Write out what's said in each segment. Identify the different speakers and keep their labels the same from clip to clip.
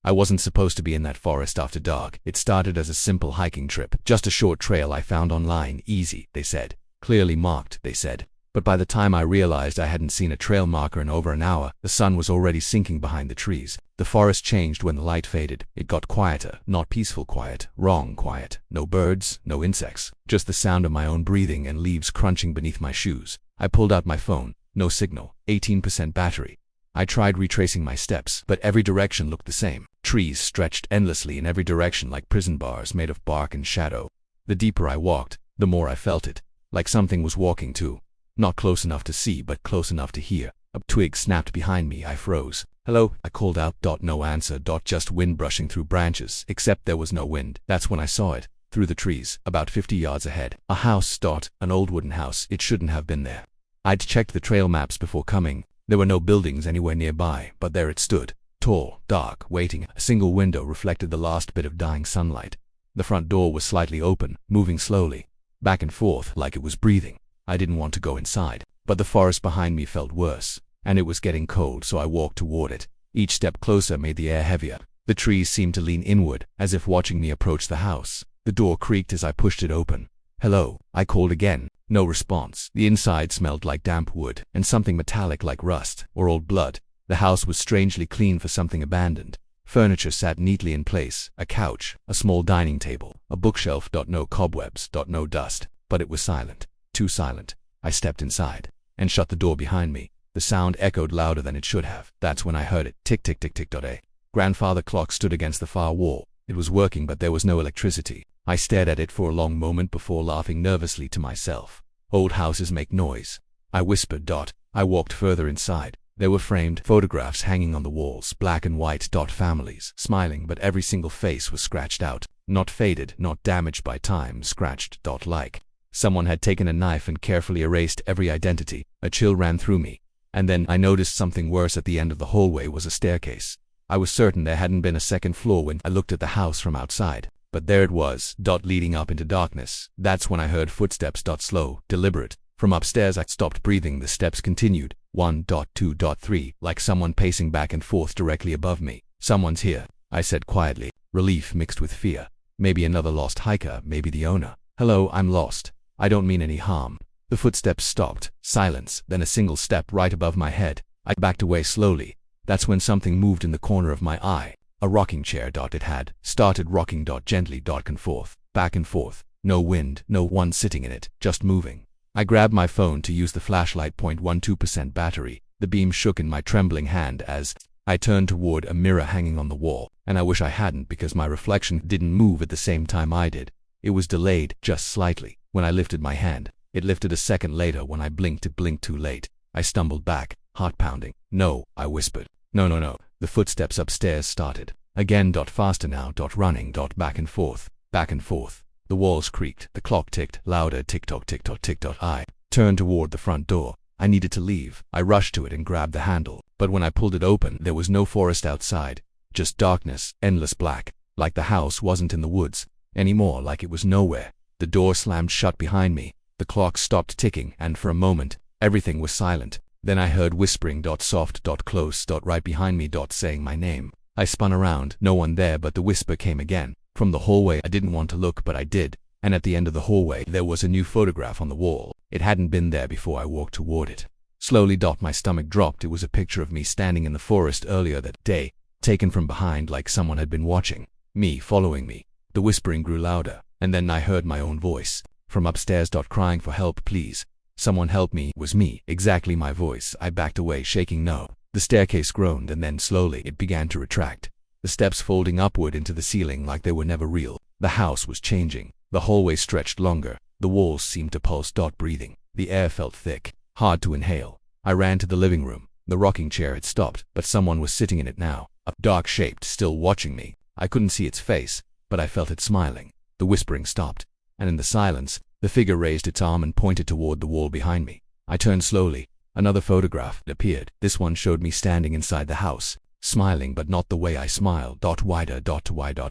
Speaker 1: I wasn't supposed to be in that forest after dark. It started as a simple hiking trip. Just a short trail I found online. Easy, they said. Clearly marked, they said. But by the time I realized I hadn't seen a trail marker in over an hour, the sun was already sinking behind the trees. The forest changed when the light faded. It got quieter. Not peaceful quiet. Wrong quiet. No birds, no insects. Just the sound of my own breathing and leaves crunching beneath my shoes. I pulled out my phone. No signal. 18% battery. I tried retracing my steps, but every direction looked the same. Trees stretched endlessly in every direction like prison bars made of bark and shadow. The deeper I walked, the more I felt it. Like something was walking too. Not close enough to see, but close enough to hear. A twig snapped behind me. I froze. Hello, I called out. No answer. Just wind brushing through branches, except there was no wind. That's when I saw it. Through the trees, about 50 yards ahead. A house. An old wooden house. It shouldn't have been there. I'd checked the trail maps before coming. There were no buildings anywhere nearby, but there it stood. Tall, dark, waiting. A single window reflected the last bit of dying sunlight. The front door was slightly open, moving slowly, back and forth, like it was breathing. I didn't want to go inside, but the forest behind me felt worse, and it was getting cold, so I walked toward it. Each step closer made the air heavier. The trees seemed to lean inward, as if watching me approach the house. The door creaked as I pushed it open. Hello, I called again. No response. The inside smelled like damp wood, and something metallic like rust, or old blood. The house was strangely clean for something abandoned. Furniture sat neatly in place. A couch, a small dining table, a bookshelf. No cobwebs. No dust. But it was silent. Too silent. I stepped inside and shut the door behind me. The sound echoed louder than it should have. That's when I heard it. Tick, tick, tick, tick. A grandfather clock stood against the far wall. It was working, but there was no electricity. I stared at it for a long moment before laughing nervously to myself. Old houses make noise, I whispered. I walked further inside. There were framed photographs hanging on the walls, black and white. Families, smiling, but every single face was scratched out. Not faded, not damaged by time, scratched. Like someone had taken a knife and carefully erased every identity. A chill ran through me. And then I noticed something worse. At the end of the hallway was a staircase. I was certain there hadn't been a second floor when I looked at the house from outside. But there it was, leading up into darkness. That's when I heard footsteps. Slow, deliberate. From upstairs I stopped breathing. The steps continued. 1, 2, 3, like someone pacing back and forth directly above me. Someone's here, I said quietly, relief mixed with fear. Maybe another lost hiker, maybe the owner. Hello, I'm lost. I don't mean any harm. The footsteps stopped. Silence, then a single step right above my head. I backed away slowly. That's when something moved in the corner of my eye. A rocking chair. It had started rocking. Gently. Back and forth. No wind, no one sitting in it, just moving. I grabbed my phone to use the flashlight. 0.12% battery. The beam shook in my trembling hand as I turned toward a mirror hanging on the wall, and I wish I hadn't because my reflection didn't move at the same time I did. It was delayed, just slightly, when I lifted my hand. It lifted a second later. When I blinked, it blinked too late. I stumbled back, heart pounding. No, I whispered. No. The footsteps upstairs started. Again. Faster now. Running. Back and forth. The walls creaked. The clock ticked. Louder. Tick-tock, tick-tock, tick-tock. I turned toward the front door. I needed to leave. I rushed to it and grabbed the handle. But when I pulled it open, there was no forest outside. Just darkness, endless black. Like the house wasn't in the woods anymore, like it was nowhere. The door slammed shut behind me. The clock stopped ticking, and for a moment, everything was silent. Then I heard whispering. Soft. Close. Right behind me. Saying my name. I spun around. No one there, but the whisper came again. From the hallway. I didn't want to look, but I did. And at the end of the hallway, there was a new photograph on the wall. It hadn't been there before I walked toward it. Slowly. My stomach dropped. It was a picture of me standing in the forest earlier that day, taken from behind like someone had been watching me, following me. The whispering grew louder, and then I heard my own voice. From upstairs. Crying for help. Please. Someone help me. It was me. Exactly my voice. I backed away, shaking no. The staircase groaned, and then slowly it began to retract. The steps folding upward into the ceiling like they were never real. The house was changing. The hallway stretched longer. The walls seemed to pulse. Breathing. The air felt thick, hard to inhale. I ran to the living room. The rocking chair had stopped, but someone was sitting in it now. A dark-shaped, still watching me. I couldn't see its face, but I felt it smiling. The whispering stopped, and in the silence, the figure raised its arm and pointed toward the wall behind me. I turned slowly. Another photograph appeared. This one showed me standing inside the house, smiling, but not the way I smiled. Wider.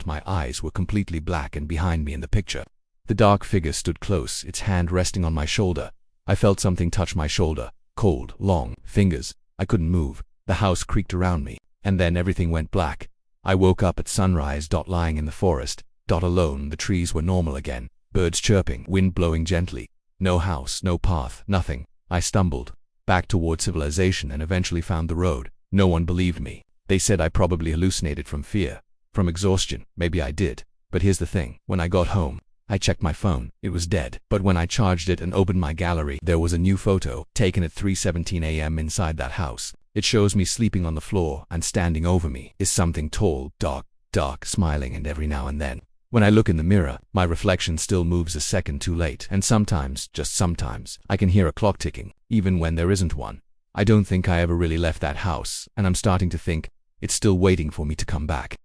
Speaker 1: My eyes were completely black, and behind me in the picture, the dark figure stood close, its hand resting on my shoulder. I felt something touch my shoulder. Cold, long fingers. I couldn't move. The house creaked around me, and then everything went black. I woke up at sunrise. Lying in the forest. Alone. The trees were normal again. Birds chirping, wind blowing gently. No house, no path, nothing. I stumbled back toward civilization and eventually found the road. No one believed me. They said I probably hallucinated from fear, from exhaustion. Maybe I did. But here's the thing. When I got home, I checked my phone. It was dead. But when I charged it and opened my gallery, there was a new photo, taken at 3:17 a.m. inside that house. It shows me sleeping on the floor, and standing over me is something tall, dark, smiling, and every now and then, when I look in the mirror, my reflection still moves a second too late, and sometimes, just sometimes, I can hear a clock ticking, even when there isn't one. I don't think I ever really left that house, and I'm starting to think it's still waiting for me to come back.